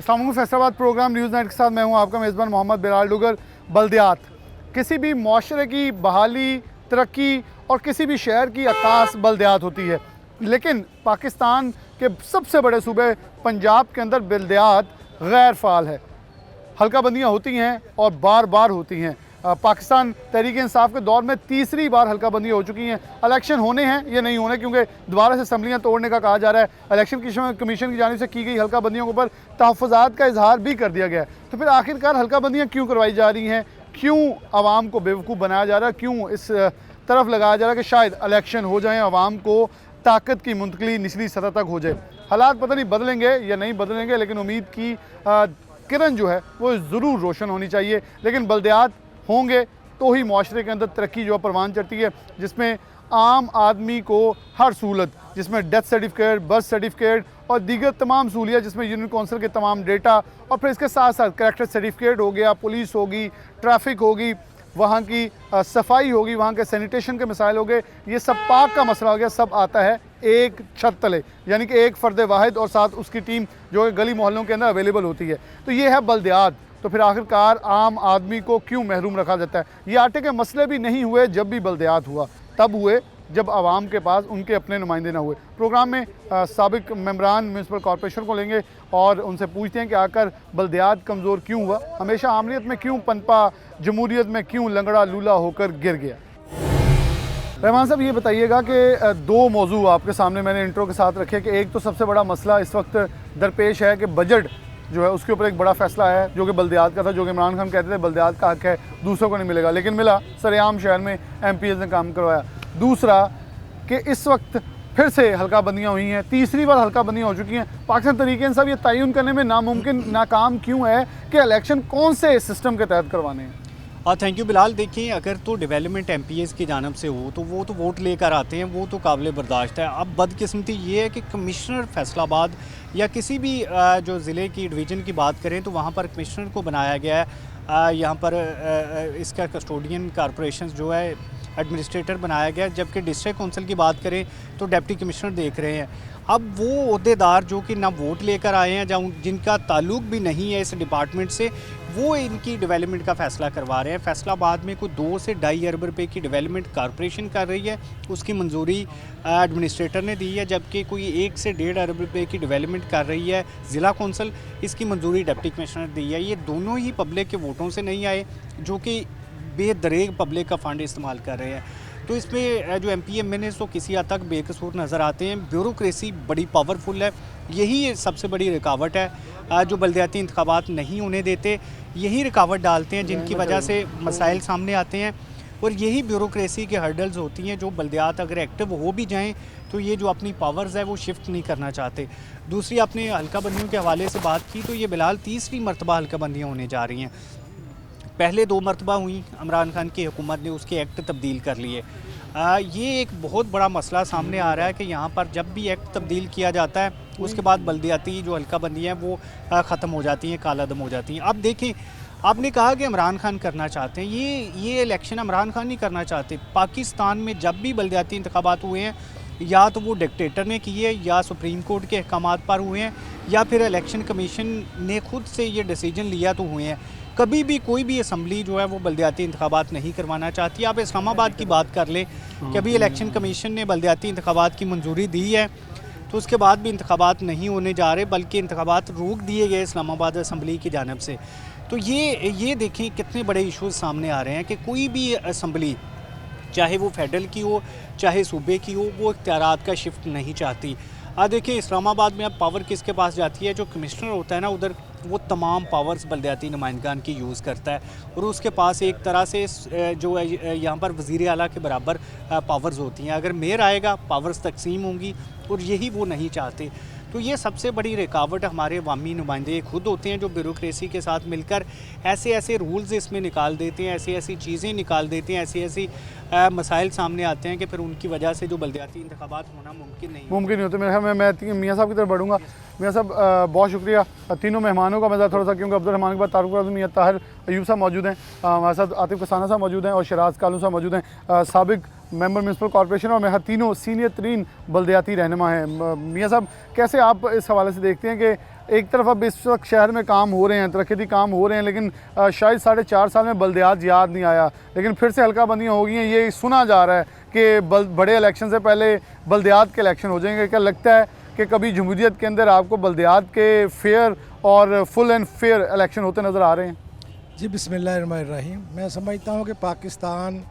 अस्सलाम वालेकुम। Faisalabad programme news night के साथ मैं हूं आपका मेज़बान मोहम्मद बिलाल डुगर। बल्दियात किसी भी माशरे की बहाली, तरक्की और किसी भी शहर की अक्कास बल्दियात होती है, लेकिन पाकिस्तान के सबसे बड़े सूबे पंजाब के अंदर बल्दियात गैर फ़ाल है। हल्का बंदियाँ होती हैं और बार बार होती हैं। पाकिस्तान तहरीक इंसाफ के दौर में तीसरी बार हल्का बंदी हो चुकी हैं। इलेक्शन होने हैं या नहीं होने, क्योंकि दोबारा से असम्बलियाँ तोड़ने का कहा जा रहा है। इलेक्शन कमीशन की जानिब से की गई हल्का बंदियों के ऊपर तहफ़्फ़ुज़ात का इजहार भी कर दिया गया है। तो फिर आखिरकार हल्का बंदियाँ क्यों करवाई जा रही हैं? क्यों आवाम को बेवकूफ़ बनाया जा रहा है? क्यों इस तरफ लगाया जा रहा है कि शायद इलेक्शन हो जाएँ, आवाम को ताकत की मुंतकली निचली सतह तक हो जाए? हालात पता नहीं बदलेंगे या नहीं बदलेंगे, लेकिन उम्मीद की किरण जो है वो ज़रूर रोशन होनी चाहिए। लेकिन बल्दियात होंगे तो ही माशरे के अंदर तरक्की जो है परवान चढ़ती है, जिसमें आम आदमी को हर सहूलत, जिसमें डेथ सर्टिफिकेट, बर्थ सर्टिफिकेट और दीगर तमाम सहूलियत, जिसमें यूनियन कौंसिल के तमाम डेटा और फिर इसके साथ साथ कैरेक्टर सर्टिफिकेट हो गया, पुलिस होगी, ट्रैफिक होगी, वहाँ की सफाई होगी, वहाँ के सैनिटेशन के मसाइल हो गए, ये सब पाक का मसला हो गया। सब आता है एक छत तले, यानी कि एक फ़र्द वाहिद और साथ उसकी टीम जो गली मोहल्लों के अंदर अवेलेबल होती है। तो ये है बल्दियात। तो फिर आखिरकार आम आदमी को क्यों महरूम रखा जाता है? ये आटे के मसले भी नहीं हुए जब भी बल्दियात हुआ, तब हुए जब आवाम के पास उनके अपने नुमाइंदे ना हुए। प्रोग्राम में साबिक मेंबरान म्यूनसिपल कॉरपोरेशन को लेंगे और उनसे पूछते हैं कि आकर बल्दियात कमज़ोर क्यों हुआ, हमेशा आमलीत में क्यों पनपा, जमहूरियत में क्यों लंगड़ा लूला होकर गिर गया। रहमान साहब, ये बताइएगा कि दो मौजू आपके सामने मैंने इंट्रो के साथ रखे कि एक तो सबसे बड़ा मसला इस वक्त दरपेश है कि बजट जो है उसके ऊपर एक बड़ा फैसला है जो कि बल्दियात का था, जो कि इमरान खान कहते थे बल्दियात का हक है, दूसरों को नहीं मिलेगा, लेकिन मिला। सरेआम शहर में MPs ने काम करवाया। दूसरा कि इस वक्त फिर से हल्का बंदियाँ हुई हैं, तीसरी बार हल्का बंदियाँ हो चुकी हैं। पाकिस्तान तहरीक इंसाफ ये तयन करने में नाकाम क्यों है कि इलेक्शन कौन से सिस्टम के तहत करवाने हैं? Thank you Bilal. देखिए, अगर तो डेवलपमेंट MPs की जानब से हो तो वो तो वोट लेकर आते हैं, वो तो काबिल बर्दाश्त है। अब बदकिस्मती ये है कि कमिश्नर फैसलाबाद या किसी भी जो ज़िले की डिवीज़न की बात करें तो वहाँ पर कमिश्नर को बनाया गया है, यहाँ पर इसका कस्टोडियन कॉरपोरेशन जो है एडमिनिस्ट्रेटर बनाया गया, जबकि डिस्ट्रिक्ट कौंसिल की बात करें तो डिप्टी कमिश्नर देख रहे हैं। अब वो अहदेदार जो कि ना वोट लेकर आए हैं, या जिनका ताल्लुक भी नहीं है इस डिपार्टमेंट से, वो इनकी डेवलपमेंट का फ़ैसला करवा रहे हैं। फैसलाबाद में कोई 2 से ढाई अरब रुपए की डेवलपमेंट कॉरपोरेशन कर रही है, उसकी मंजूरी एडमिनिस्ट्रेटर ने दी है, जबकि कोई 1 से 1.5 अरब रुपए की डेवलपमेंट कर रही है ज़िला कौंसिल, इसकी मंजूरी डिप्टी कमिश्नर दी है। ये दोनों ही पब्लिक के वोटों से नहीं आए, जो कि बेदरेग पब्लिक का फ़ंड इस्तेमाल कर रहे हैं। तो इसमें जो MPs तो किसी हद तक बेकसूर नज़र आते हैं। ब्यूरोक्रेसी बड़ी पावरफुल है, यही सबसे बड़ी रुकावट है जो बल्दियाती इंतखाबात नहीं होने देते। यही रुकावट डालते हैं जिनकी वजह से मसाइल सामने आते हैं, और यही ब्यूरोक्रेसी के हर्डल्स होती हैं जो बल्दियात अगर एक्टिव हो भी जाएँ तो ये जो अपनी पावर्स है वो शिफ्ट नहीं करना चाहते। दूसरी, आपने हल्का बंदियों के हवाले से बात की, तो ये बिलाल तीसरी मरतबा हल्का बंदियाँ होने जा रही हैं। पहले 2 मरतबा हुई, इमरान खान की हुकूमत ने उसके एक्ट तब्दील कर लिए। ये एक बहुत बड़ा मसला सामने आ रहा है कि यहाँ पर जब भी एक्ट तब्दील किया जाता है उसके बाद बल्दियाती जो हल्का बंदी हैं वो ख़त्म हो जाती हैं, कालादम हो जाती हैं। अब देखें, आपने कहा कि इमरान खान करना चाहते हैं, ये इलेक्शन इमरान खान नहीं करना चाहते। पाकिस्तान में जब भी बल्दियाती इंतखाबात हुए हैं, या तो वो डिक्टेटर ने किए, या सुप्रीम कोर्ट के अहकामात पर हुए हैं, या फिर इलेक्शन कमीशन ने खुद से ये डिसीजन लिया तो हुए हैं। कभी भी कोई भी असम्बली जो है वो बल्दियाती इंतखाबात नहीं करवाना चाहती। आप इस्लामाबाद की बात कर लें, कभी इलेक्शन कमीशन ने बल्दियाती इंतखाबात की मंजूरी दी है तो उसके बाद भी इंतखाबात नहीं होने जा रहे, बल्कि इंतखाबात रोक दिए गए इस्लामाबाद असम्बली की जानिब से। तो ये देखें कितने बड़े इशूज़ सामने आ रहे हैं कि कोई भी असम्बली, चाहे वो फेडरल की हो चाहे सूबे की हो, वो इख्तियारात का शिफ्ट नहीं चाहती। देखिए, इस्लामाबाद में अब पावर किसके पास जाती है? जो कमिश्नर होता है ना उधर, वो तमाम पावर्स बल्दियाती नुमाइंदगान की यूज़ करता है, और उसके पास एक तरह से जो है यहाँ पर वज़ीर आला के बराबर पावर्स होती हैं। अगर मेयर आएगा पावर्स तकसीम होंगी, और यही वो नहीं चाहते। तो ये सबसे बड़ी रुकावट हमारे अवामी नुमाइंदे खुद होते हैं, जो ब्यूरोक्रेसी के साथ मिलकर ऐसे ऐसे रूल्स इसमें निकाल देते हैं, ऐसी ऐसी चीज़ें निकाल देते हैं, ऐसी ऐसी मसाइल सामने आते हैं कि फिर उनकी वजह से जो बल्दियाती इंतखाबात होना मुमकिन नहीं होते। मैं मियाँ साहब की तरफ बढ़ूँगा। मियाँ साहब, बहुत शुक्रिया तीनों मेहमानों का। मज़ा थोड़ा सा, क्योंकि अब्दुल रहमान के बाद तारुक आज़म, मियाँ ताहिर अयूब साहब मौजूद हैं, हमारे साथ आतिफ कसाना साहब मौजूद हैं और शराज कालू साहब मौजूद हैं, साबिक मेंबर म्यूनसिपल कॉरपोरेशन, और मैं तीनों सीनियर तरीन बल्दियाती रहनुमा हैं। मियाँ साहब, कैसे आप इस हवाले से देखते हैं कि एक तरफ अब इस वक्त शहर में काम हो रहे हैं, तरक्की काम हो रहे हैं, लेकिन शायद 4.5 साल में बल्दियात याद नहीं आया, लेकिन फिर से हल्का बंदियाँ हो गई हैं। ये सुना जा रहा है कि बड़े इलेक्शन से पहले बल्दियात के इलेक्शन हो जाएंगे। क्या लगता है कि कभी जमहूरियत के अंदर आपको बल्दियात के फेयर और फुल एंड फेयर इलेक्शन होते नज़र आ रहे हैं? जी बिस्मिल्लाहिर्रहमानिर्रहीम। मैं समझता हूँ कि पाकिस्तान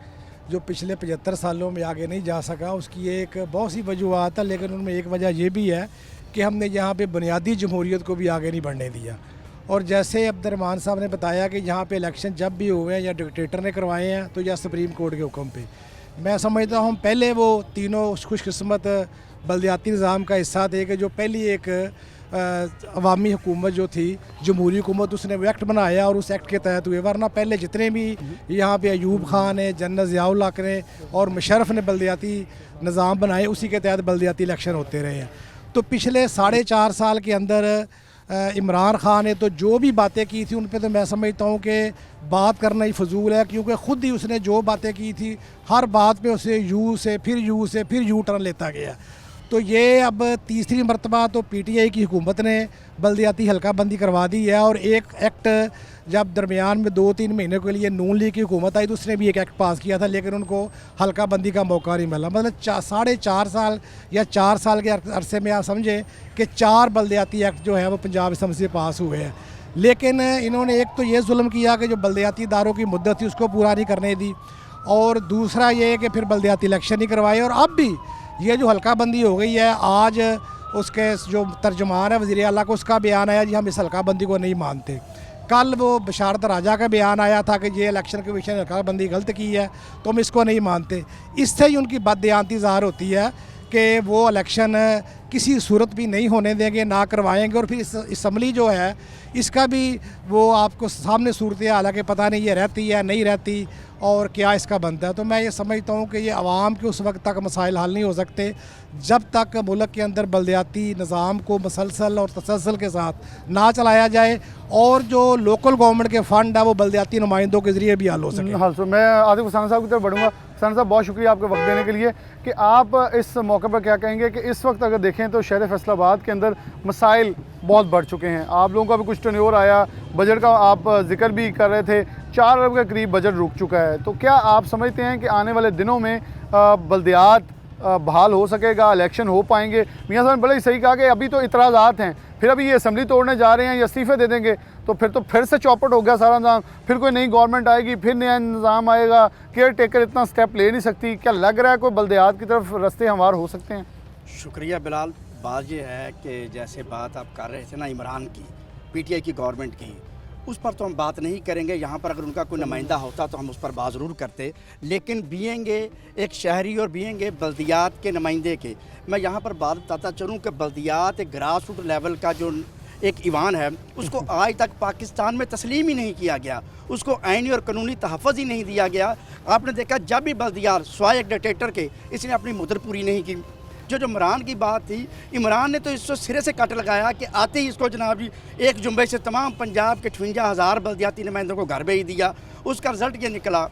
जो पिछले 75 सालों में आगे नहीं जा सका, उसकी एक बहुत सी वजूहत है, लेकिन उनमें एक वजह ये भी है कि हमने यहाँ पे बुनियादी जमहूरियत को भी आगे नहीं बढ़ने दिया। और जैसे अब्दुर्रहमान साहब ने बताया कि यहाँ पे इलेक्शन जब भी हुए हैं या डिक्टेटर ने करवाए हैं तो या सुप्रीम कोर्ट के हुक्म पे, मैं समझता हूँ पहले वो तीनों खुशकिस्मत बल्दियाती निज़ाम का हिस्सा थे कि जो पहली एक अवामी हुकूमत जो थी, जमहूरी हुकूमत, उसने वो एक्ट बनाया और उस एक्ट के तहत हुए। वरना पहले जितने भी यहाँ पे अयूब खान ने, जनरल ज़ियाउल हक ने और मुशर्रफ ने बल्दियाती निज़ाम बनाए, उसी के तहत बल्दियाती इलेक्शन होते रहे हैं। तो पिछले 4.5 साल के अंदर इमरान खान ने तो जो भी बातें की थी उन पे तो मैं समझता हूँ कि बात करना ही फजूल है, क्योंकि ख़ुद ही उसने जो बातें की थी हर बात पे उसे यू से फिर यू टर्न लेता गया। तो ये अब तीसरी मरतबा तो PTI की हुकूमत ने बल्दियाती हल्का बंदी करवा दी है। और एक एक्ट जब दरमियान में 2-3 महीने के लिए नून लीग की हुकूमत आई तो उसने भी एक एक्ट पास किया था, लेकिन उनको हल्का बंदी का मौका नहीं मिला। मतलब 4.5 साल या 4 साल के अरसे में आप समझें कि 4 बल्दियाती एक्ट जो है वो पंजाब असम्बली से पास हुए हैं। लेकिन इन्होंने एक तो ये जुल्म किया कि जो बल्दियाती इदारों की मुद्दत थी उसको पूरा नहीं करने दी, और दूसरा ये कि फिर बल्दियाती इलेक्शन नहीं करवाए। और अब भी ये जो हल्का बंदी हो गई है, आज उसके जो तर्जुमान है वज़ीर आला को, उसका बयान आया जी हम इस हल्का बंदी को नहीं मानते। कल वो बशारत राजा का बयान आया था कि ये इलेक्शन कमीशन ने हल्का बंदी गलत की है तो हम इसको नहीं मानते। इससे ही उनकी बददियानती ज़ाहिर होती है कि वो इलेक्शन किसी सूरत भी नहीं होने देंगे, ना करवाएंगे। और फिर इस असम्बली जो है इसका भी वो आपको सामने सूरत हाल है कि पता नहीं ये रहती है नहीं रहती और क्या इसका बनता है। तो मैं ये समझता हूँ कि ये आवाम के उस वक्त तक मसाइल हल नहीं हो सकते जब तक मुल्क के अंदर बल्दियाती निज़ाम को मसलसल और तसलसल के साथ ना चलाया जाए, और जो लोकल गवर्नमेंट के फ़ंड है वो बल्दियाती नुमाइंदों के ज़रिए भी हल हो सके। हाँ, तो मैं आतिफ हुसैन साहब की तरफ बढ़ूँगा। हुसैन साहब, बहुत शुक्रिया आपके वक्त देने के लिए कि आप इस मौके पर क्या कहेंगे कि इस वक्त अगर देखें तो शहर फैसलाबाद के अंदर मसाइल बहुत बढ़ चुके हैं। आप लोगों का भी कुछ टर्नओवर आया, बजट का आप जिक्र भी कर रहे थे, 4 अरब के करीब बजट रुक चुका है। तो क्या आप समझते हैं कि आने वाले दिनों में बल्दियात बहाल हो सकेगा, इलेक्शन हो पाएंगे? मियां साहब ने बड़े ही सही कहा कि अभी तो इतराज़ात हैं, फिर अभी ये असम्बली तोड़ने जा रहे हैं या इस्तीफ़े दे देंगे तो फिर से चौपट हो गया सारा निज़ाम, फिर कोई नई गवर्नमेंट आएगी, फिर नया निज़ाम आएगा, केयर टेकर इतना स्टेप ले नहीं सकती। क्या लग रहा है कोई बल्दियात की तरफ रास्ते हमवार हो सकते हैं? शुक्रिया बिलाल। बात ये है कि जैसे बात आप कर रहे थे ना इमरान की, PTI की गवर्नमेंट की, उस पर तो हम बात नहीं करेंगे। यहाँ पर अगर उनका कोई नुमाइंदा होता तो हम उस पर बात ज़रूर करते, लेकिन बीएंगे एक शहरी और बीएंगे बल्दियात के नुमाइंदे के, मैं यहाँ पर बात बताता चलूँ कि बल्दियात एक ग्रास रूट लेवल का जो एक ईवान है उसको आज तक पाकिस्तान में तस्लीम ही नहीं किया गया, उसको आइनी और कानूनी तहफ़्फ़ुज़ ही नहीं दिया गया। आपने देखा जब भी बल्दियात स्वाय एक डिक्टेटर के, इसने अपनी मुद्दत पूरी नहीं की। जो इमरान की बात थी, इमरान ने तो इसको सिरे से कट लगाया कि आते ही इसको जनाब जी एक जुम्बे से तमाम पंजाब के 58,000 बल्दियाती नुमाइंदों को घर भेज दिया। उसका रिज़ल्ट ये निकला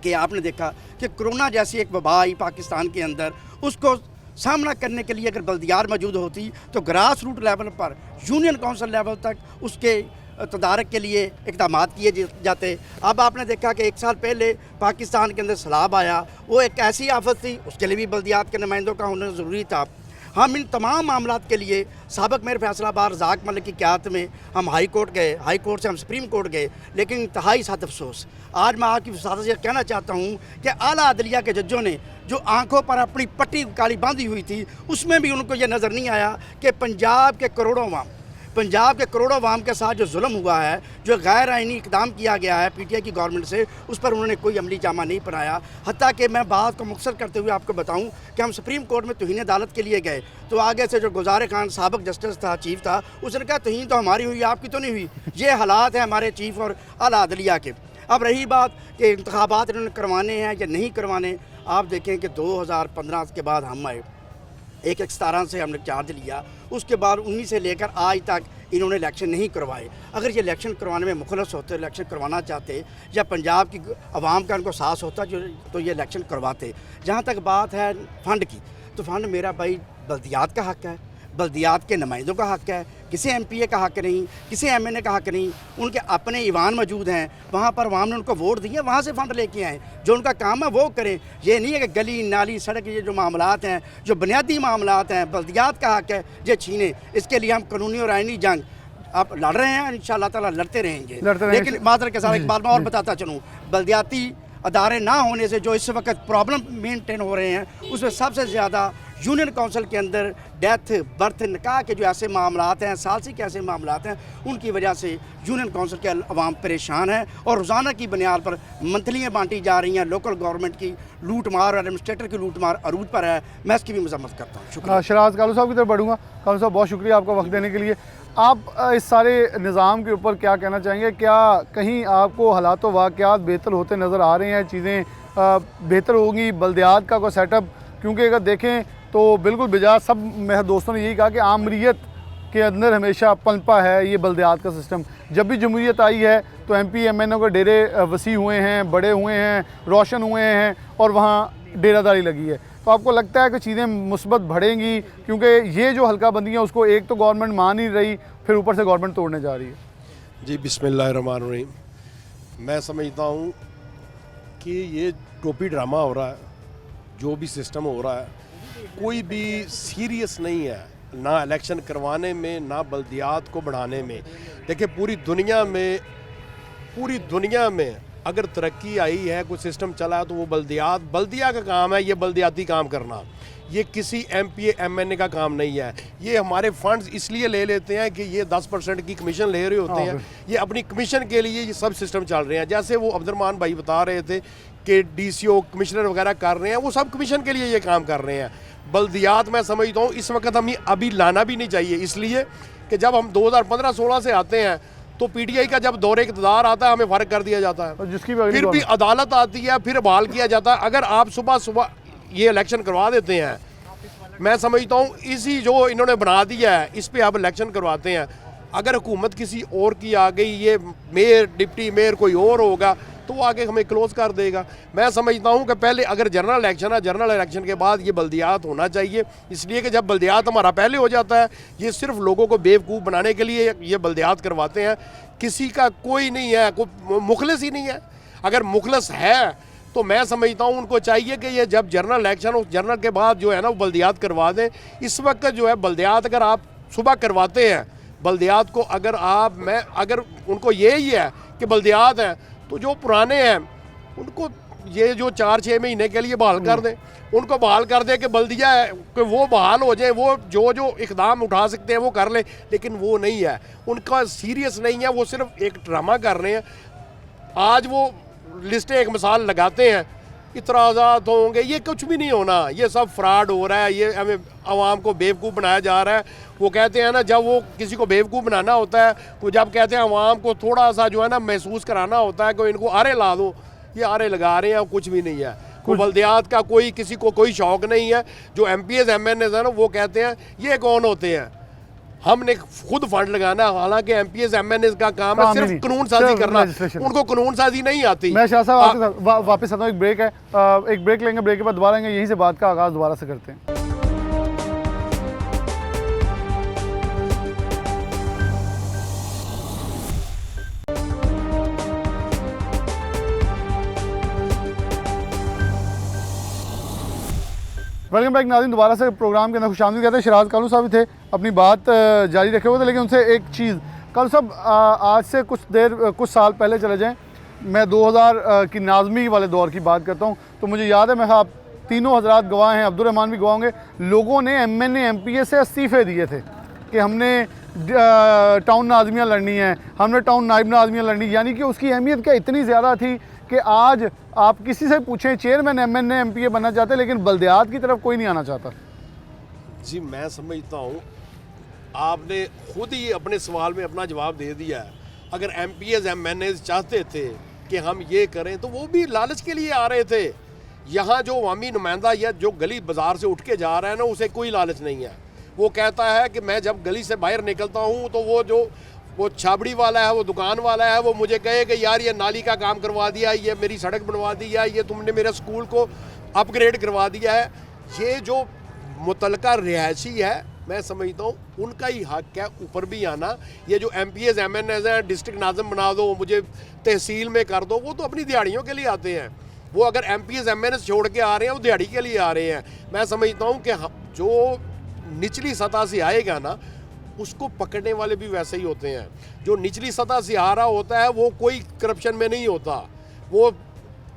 कि आपने देखा कि कोरोना जैसी एक वबा आई पाकिस्तान के अंदर, उसको सामना करने के लिए अगर बल्दियात मौजूद होती तो ग्रास रूट लेवल पर यूनियन काउंसिल लेवल तक उसके तदारक के लिए इक़दाम किए जाते। अब आपने देखा कि 1 साल पहले पाकिस्तान के अंदर सैलाब आया, वो एक ऐसी आफत थी, उसके लिए भी बल्दियात के नुमाइंदों का होना ज़रूरी था। हम इन तमाम मामलात के लिए साबिक़ मेयर फैसलाबाद रज़ाक मलिक की क़यादत में हम हाई कोर्ट गए, हाई कोर्ट से हम सुप्रीम कोर्ट गए, लेकिन इंतहाई साथ अफसोस आज मैं आपकी वसात से कहना चाहता हूँ कि आला अदलिया के जजों ने जो आंखों पर अपनी पट्टी काली बांधी हुई थी, उसमें भी उनको ये नज़र नहीं आया कि पंजाब के करोड़ों अवाम के साथ जो जुल्म हुआ है, जो गैर आइनी इक़दाम किया गया है PTI की गवर्नमेंट से, उस पर उन्होंने कोई अमली जामा नहीं बनाया। हत्ता कि मैं बात को मुख्तसर करते हुए आपको बताऊं कि हम सुप्रीम कोर्ट में तौहीन अदालत के लिए गए तो आगे से जो गुज़ार खान साबिक़ जस्टिस था, चीफ था, उसने कहा तौहीन तो हमारी हुई, आपकी तो नहीं हुई। ये हालात हैं हमारे चीफ और आला अदलिया के। अब रही बात कि इंतखाबात इन्होंने करवाने हैं या नहीं करवाने, आप देखें कि 2015 के बाद हम आए, 1/17 से हमने चार्ज लिया, उसके बाद 19 से लेकर आज तक इन्होंने इलेक्शन नहीं करवाए। अगर ये इलेक्शन करवाने में मुखलस होते, इलेक्शन करवाना चाहते या पंजाब की आवाम का उनको साहस होता जो तो ये इलेक्शन करवाते। जहाँ तक बात है फ़ंड की, तो फ़ंड मेरा भाई बल्दियात का हक़ है, बल्दियात के नुमाइंदों का हक है, किसी MPA का हक नहीं, किसी MNA का हक नहीं। उनके अपने ईवान मौजूद हैं, वहाँ पर अवाम ने उनको वोट दिए, वहाँ से फंड लेके आएँ, जो उनका काम है वो करें। ये नहीं है कि गली नाली सड़क ये जो मामलात हैं, जो बुनियादी मामलात हैं, बल्दियात का हक है ये छीने। इसके लिए हम कानूनी और आइनी जंग आप लड़ रहे हैं, इंशाअल्लाह ताला लड़ते रहेंगे। लेकिन माजर के साथ एक बात मैं और बताता चलूँ, बल्दियाती अदारे ना होने से जो इस वक्त प्रॉब्लम मेंटेन हो रहे हैं, उसमें सबसे ज़्यादा यूनियन काउंसिल के अंदर डेथ, बर्थ, निकाह के जो ऐसे मामलात हैं, सालसी के ऐसे मामलात हैं, उनकी वजह से यूनियन काउंसिल के अवाम परेशान है और रोज़ाना की बुनियाद पर मंथलियाँ बांटी जा रही हैं। लोकल गवर्नमेंट की लूट मार और एडमिनिस्ट्रेटर की लूट मार अरूज पर है। मैं इसकी भी मजम्मत करता हूँ। शुक्रिया। शराज कालू साहब की तरफ बढ़ूँगा। कालू साहब बहुत शुक्रिया आपका वक्त देने के लिए। आप इस सारे निज़ाम के ऊपर क्या कहना चाहेंगे? क्या कहीं आपको हालात वाक़यात बेहतर होते नज़र आ रहे हैं, चीज़ें बेहतर होंगी बल्दियात का कोई सेटअप? क्योंकि अगर देखें तो बिल्कुल बिजा सब मेरे दोस्तों ने यही कहा कि आमरीत के अंदर हमेशा पनपा है ये बल्दियात का सिस्टम। जब भी जमहूरियत आई है तो MP MNA के डेरे वसी हुए हैं, बड़े हुए हैं, रोशन हुए हैं और वहाँ डेरादारी लगी है। तो आपको लगता है कि चीज़ें मुस्बत बढ़ेंगी? क्योंकि ये जो हल्का बंदी है उसको एक तो गवर्नमेंट मान नहीं रही, फिर ऊपर से गवर्नमेंट तोड़ने जा रही है। जी बिस्मिल्लाहिर्रहमानिर्रहीम। मैं समझता हूँ कि ये टोपी ड्रामा हो रहा है, जो भी सिस्टम हो रहा है, कोई भी सीरियस नहीं है, ना इलेक्शन करवाने में, ना बल्दियात को बढ़ाने में। देखिए पूरी दुनिया में अगर तरक्की आई है, कोई सिस्टम चला है, तो वो बल्दिया का काम है, ये बल्दियाती काम करना। ये किसी MPA MNA का काम नहीं है। ये हमारे फंड्स इसलिए ले लेते हैं कि ये 10% की कमीशन ले रहे होते हैं, ये अपनी कमीशन के लिए ये सब सिस्टम चल रहे हैं। जैसे वो अब्दुर्रहमान भाई बता रहे थे कि DCO कमिश्नर वगैरह कर रहे हैं, वो सब कमीशन के लिए ये काम कर रहे हैं। बल्दियात मैं समझता हूँ इस वक्त हमें अभी लाना भी नहीं चाहिए, इसलिए कि जब हम 2015-16 से आते हैं तो PTI का जब दौरे इक़्तिदार आता है हमें फ़र्क कर दिया जाता है, जिसकी फिर भी अदालत आती है, फिर बहाल किया जाता है। अगर आप सुबह ये इलेक्शन करवा देते हैं, मैं समझता हूँ इसी जो इन्होंने बना दिया है इस पे आप इलेक्शन करवाते हैं। अगर हुकूमत किसी और की आ गई, ये मेयर डिप्टी मेयर कोई और होगा, तो वो आगे हमें क्लोज़ कर देगा। मैं समझता हूँ कि पहले अगर जनरल इलेक्शन है, जनरल इलेक्शन के बाद ये बल्दियात होना चाहिए, इसलिए कि जब बल्दियात हमारा पहले हो जाता है, ये सिर्फ लोगों को बेवकूफ़ बनाने के लिए ये बल्दियात करवाते हैं। किसी का कोई नहीं है, कोई मुखलिस ही नहीं है। अगर मुखलिस है तो मैं समझता हूँ उनको चाहिए कि ये जब जनरल इलेक्शन हो, जनरल के बाद जो है ना वो बल्दियात करवा दें। इस वक्त जो है बल्दियात अगर आप सुबह करवाते हैं, बल्दियात को अगर उनको यही है कि बल्दियात हैं, तो जो पुराने हैं उनको ये जो 4-6 महीने के लिए बहाल कर दें, उनको बहाल कर दें कि बल्दिया है कि वो बहाल हो जाए, वो जो इकदाम उठा सकते हैं वो कर लें। लेकिन वो नहीं है, उनका सीरियस नहीं है, वो सिर्फ एक ड्रामा कर रहे हैं। आज वो लिस्टें एक मिसाल लगाते हैं, इतराज़ात होंगे, ये कुछ भी नहीं होना, ये सब फ्रॉड हो रहा है, ये हमें आवाम को बेवकूफ़ बनाया जा रहा है। वो कहते हैं ना, जब वो किसी को बेवकूफ़ बनाना होता है तो जब कहते हैं आवाम को थोड़ा सा जो है ना महसूस कराना होता है कि इनको आरे ला दो, ये आरे लगा रहे हैं, कुछ भी नहीं है। कोई बल्दियात का किसी को कोई शौक़ नहीं है। जो MPAs MNAs हैं ना, वो कहते हैं ये कौन होते हैं, हमने खुद फंड लगाना। हालांकि MPAs MNAs का काम है सिर्फ कानून साजी करना, उनको कानून साजी नहीं आती। मैं शाह साहब वापस आता हूँ, एक ब्रेक है, एक ब्रेक लेंगे, ब्रेक के बाद दोबारा आएंगे, यहीं से बात का आगाज़ दोबारा से करते हैं। वेलकम बैक नाज़रीन, दोबारा से प्रोग्राम के अंदर खुशामदीद कहते हैं। शराज कालू साहब भी थे, अपनी बात जारी रखे हुए थे, लेकिन उनसे एक चीज़, कालू साहब आज से कुछ साल पहले चले जाएं, मैं 2000 की नाज़मी वाले दौर की बात करता हूं, तो मुझे याद है, मैं आप तीनों हजरात गवाह हैं, अब्दुर्रहमान भी गवाह होंगे, लोगों ने MNA MPA से इस्तीफ़े दिए थे कि हमने टाउन नाज़मियाँ लड़नी है, हमने टाउन नायब नाज़मियाँ लड़नी, यानी कि उसकी अहमियत क्या इतनी ज़्यादा थी कि आज आप किसी से पूछें चेयरमैन MNA MPA बनना चाहते, लेकिन बल्दियात की तरफ कोई नहीं आना चाहता। जी मैं समझता हूँ आपने खुद ही अपने सवाल में अपना जवाब दे दिया है। अगर MPAs MNAs चाहते थे कि हम ये करें तो वो भी लालच के लिए आ रहे थे। यहाँ जो अवामी नुमाइंदा या जो गली बाज़ार से उठ के जा रहा है ना, उसे कोई लालच नहीं है। वो कहता है कि मैं जब गली से बाहर निकलता हूँ तो वो छाबड़ी वाला है, वो दुकान वाला है, वो मुझे कहे कि यार ये नाली का काम करवा दिया, ये मेरी सड़क बनवा दी है, ये तुमने मेरे स्कूल को अपग्रेड करवा दिया है। ये जो मुतलका रिहायशी है, मैं समझता हूँ उनका ही हक है ऊपर भी आना। ये जो MPs MNs हैं, डिस्ट्रिक्ट नाज़म बना दो, मुझे तहसील में कर दो, वो तो अपनी दिहाड़ियों के लिए आते हैं। वो अगर MPs MNs छोड़ के आ रहे हैं, वो दिहाड़ी के लिए आ रहे हैं। मैं समझता हूँ कि जो निचली सतह से आएगा ना, उसको पकड़ने वाले भी वैसे ही होते हैं। जो निचली सतह से आ रहा होता है वो कोई करप्शन में नहीं होता, वो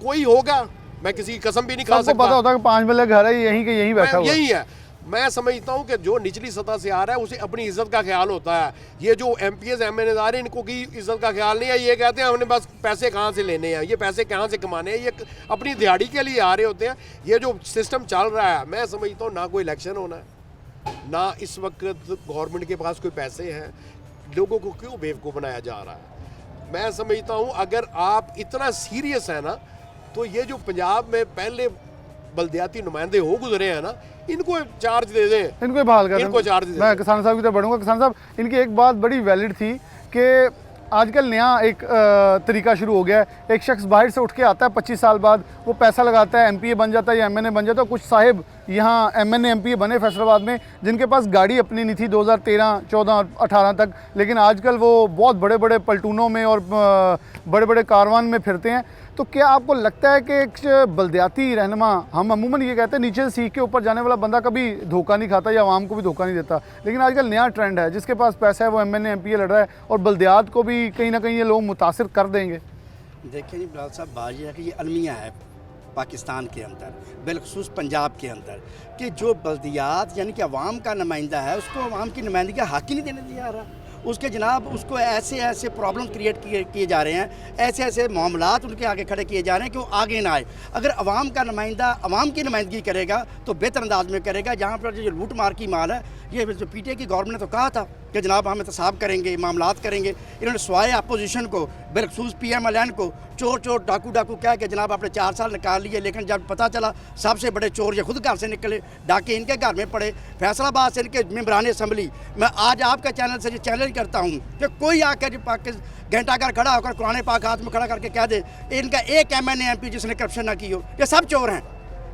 कोई होगा, मैं किसी की कसम भी नहीं खा सबको सकता। पता होता है कि 5 बल्ले घर है, यहीं के यहीं बैठा हुआ है। यही है। मैं समझता हूँ कि जो निचली सतह से आ रहा है उसे अपनी इज्जत का ख्याल होता है। ये जो MPs MNs आ रहे हैं, इनको की इज्जत का ख्याल नहीं है। ये कहते हैं हमने बस पैसे कहाँ से लेने हैं, ये पैसे कहाँ से कमाने हैं, ये अपनी दिहाड़ी के लिए आ रहे होते हैं। ये जो सिस्टम चल रहा है, मैं समझता हूँ ना कोई इलेक्शन होना है, ना इस वक्त गवर्नमेंट के पास कोई पैसे हैं, लोगों को क्यों बेवकूफ़ बनाया जा रहा है। मैं समझता हूँ अगर आप इतना सीरियस है ना, तो ये जो पंजाब में पहले बल्दियाती नुमाइंदे हो गुजरे हैं ना, इनको चार्ज दे दें, इनको ही बहाल कर दें। इनको चार्ज दे मैं दें। किसान साहब की तरफ बढ़ूंगा। किसान साहब, इनकी एक बात बड़ी वैलिड थी कि आजकल नया एक तरीका शुरू हो गया है। एक शख्स बाहर से उठ के आता है 25 साल बाद, वो पैसा लगाता है, MPA बन जाता है या MNA बन जाता है। कुछ साहिब यहाँ MNA MPA बने फैसलाबाद में, जिनके पास गाड़ी अपनी नहीं थी 2013, 14, 18 तक, लेकिन आजकल वो बहुत बड़े बड़े पलटूनों में और बड़े बड़े कारवान में फिरते हैं। तो क्या आपको लगता है कि एक बल्दियाती रहनुमा, हम अमूमन ये कहते हैं नीचे से सीख के ऊपर जाने वाला बंदा कभी धोखा नहीं खाता या आवाम को भी धोखा नहीं देता, लेकिन आजकल नया ट्रेंड है, जिसके पास पैसा है वो MNA MPA लड़ रहा है और बल्दियात को भी कहीं ना कहीं ये लोग मुतासिर कर देंगे? देखिए जी बिलाल साहब, बात ये है कि ये अलमिया है पाकिस्तान के अंदर, बिलखसूस पंजाब के अंदर, कि जो बल्दियात यानी कि अवाम का नुमाइंदा है, उसको अवाम की नुमाइंदगी का हक ही नहीं देने दिया रहा। उसके जनाब उसको ऐसे ऐसे प्रॉब्लम क्रिएट किए जा रहे हैं, ऐसे ऐसे मामलात उनके आगे खड़े किए जा रहे हैं कि वो आगे ना आए। अगर अवाम का नुमाइंदा अवाम की नुमाइंदगी करेगा तो बेहतर अंदाज में करेगा। जहाँ पर जो लूट मार की माल है, ये जो PTI की गवर्नमेंट ने तो कहा था कि जनाब हम एहतसाब करेंगे, मामलात करेंगे। इन्होंने स्वाय अपोजिशन को, बिलखसूस PMLN को चोर चोर डाकू डाकू कह के जनाब आपने 4 साल निकाल लिए, लेकिन जब पता चला सबसे बड़े चोर ये खुद घर से निकले, डाके इनके घर में पड़े। फैसलाबाद से इनके मेंबरान असम्बली, मैं आज आपका चैनल से ये चैलेंज करता हूँ कि कोई आकर पाकिस्तान घंटाघर खड़ा होकर कुरान पाक हाथ में खड़ा करके कह दे इनका एक MNA MP जिसने करप्शन ना की हो, ये सब चोर हैं।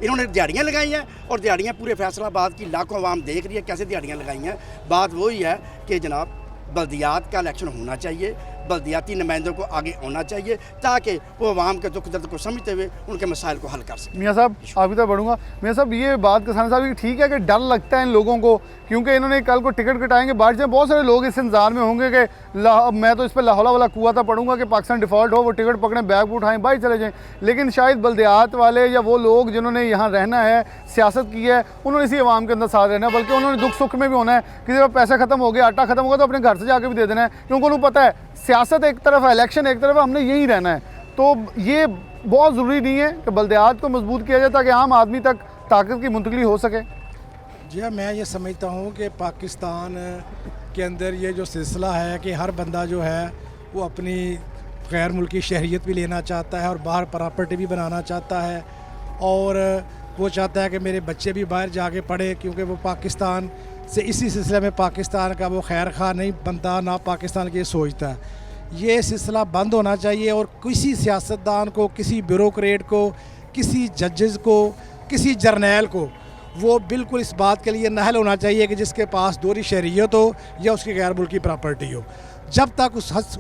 इन्होंने दिहाड़ियाँ लगाई हैं और दिहाड़ियाँ पूरे फैसलाबाद की लाखों आवाम देख रही है कैसे दिहाड़ियाँ लगाई हैं। बात वही है कि जनाब बल्दियात का इलेक्शन होना चाहिए, बल्दियाती नुमाइंदों को आगे आना चाहिए ताकि वो आवाम के दुख दर्द को समझते हुए उनके मसाइल को हल कर सकें। मियाँ साहब, आप इधर बढ़ूंगा। मियाँ साहब, ये बात किसान साहब की ठीक है कि डर लगता है इन लोगों को, क्योंकि इन्होंने कल को टिकट कटाएंगे बाहर से, बहुत सारे लोग इस इंतजार में होंगे कि मैं तो इस पर लाहौला वाला कुआ था पढ़ूंगा कि पाकिस्तान डिफ़ॉल्ट हो, वो टिकट पकड़ें, बैग उठाएं, बाहर चले जाएँ। लेकिन शायद बल्दियात वाले या वो लोग जिन्होंने यहाँ रहना है, सियासत की है, उन्होंने इसी आवाम के अंदर साथ रहना है, बल्कि उन्होंने दुख सुख में भी होना है। किसी का पैसा खत्म हो गया, आटा खत्म हो गया, तो अपने घर से जाके भी दे देना है, क्योंकि उनको पता है सियासत एक तरफ है, इलेक्शन एक तरफ है, हमने यहीं रहना है। तो ये बहुत ज़रूरी नहीं है कि बल्दियात को मजबूत किया जाए ताकि आम आदमी तक ताकत की मुंतकली हो सके। जी हाँ, मैं ये समझता हूँ कि पाकिस्तान के अंदर ये जो सिलसिला है कि हर बंदा जो है वो अपनी गैर मुल्की शहरियत भी लेना चाहता है और बाहर प्रॉपर्टी भी बनाना चाहता है, और वो चाहता है कि मेरे बच्चे भी बाहर जाके पढ़े, क्योंकि वो पाकिस्तान से इसी सिलसिले में पाकिस्तान का वो खैर खा नहीं बनता, ना पाकिस्तान की सोचता है। ये सिलसिला बंद होना चाहिए और किसी सियासतदान को, किसी ब्यूरोक्रेट को, किसी जजेस को, किसी जर्नैल को वो बिल्कुल इस बात के लिए नाहल होना चाहिए कि जिसके पास दोहरी शहरियत हो या उसकी गैर मुल्की प्रॉपर्टी हो। जब तक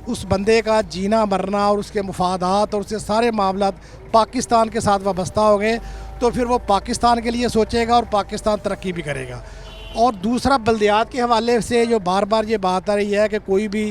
उस बंदे का जीना मरना और उसके मुफादात और उसके सारे मामलात पाकिस्तान के साथ वाबस्ता हो गए, तो फिर वो पाकिस्तान के लिए सोचेगा और पाकिस्तान तरक्की भी करेगा। और दूसरा, बल्दियात के हवाले से जो बार बार ये बात आ रही है कि कोई भी